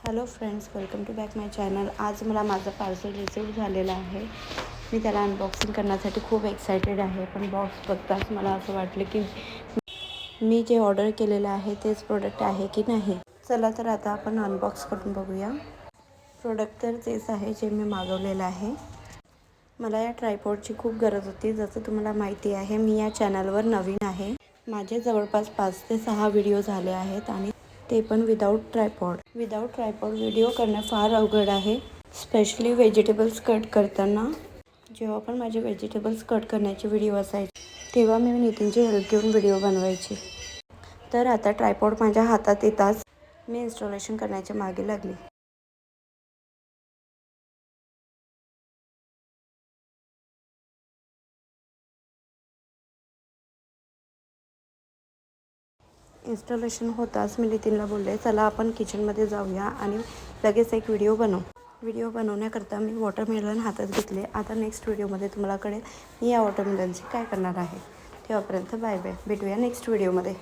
Hello friends, welcome to back my channel. आज मला माझं पार्सल रिसीव्ह झालेलं आहे. मी त्याला अनबॉक्सिंग करण्यासाठी खूप एक्सायटेड आहे. पण बॉक्स बघताच मला असं वाटलं की मी जे ऑर्डर केलेलं आहे तेच प्रोडक्ट आहे की नाही. चला तर आता आपण अनबॉक्स करून बघूया. प्रोडक्ट तर तेच आहे जे मी मागवलेलं आहे. मला या ट्रायपॉडची खूप गरज होती. जसं तुम्हाला माहिती आहे, मी या चॅनलवर नवीन आहे. माझे जवळपास 5 ते 6 व्हिडिओ झाले आहेत आणि ते पण विदाऊट ट्रायपॉड. व्हिडिओ करणं फार अवघड आहे, स्पेशली व्हेजिटेबल्स कट करताना. जेव्हा पण माझे व्हेजिटेबल्स कट करण्याचे व्हिडिओ असायचे तेव्हा मी नितीनची हेल्प घेऊन व्हिडिओ बनवायची. तर आता ट्रायपॉड माझ्या हातात येताच मी इन्स्टॉलेशन करण्याच्या मागे लागली. इन्स्टॉलेशन होताच मी नितीनला बोलले, चला आपण किचनमध्ये जाऊया आणि लगेच एक व्हिडिओ बनवू. व्हिडिओ बनवण्याकरता मी वॉटरमेलन हातात घेतले. आता नेक्स्ट व्हिडिओमध्ये तुम्हाला कळेल मी या वॉटरमेलनची काय करणार आहे. तेव्हापर्यंत बाय बाय. भेटूया नेक्स्ट व्हिडिओमध्ये.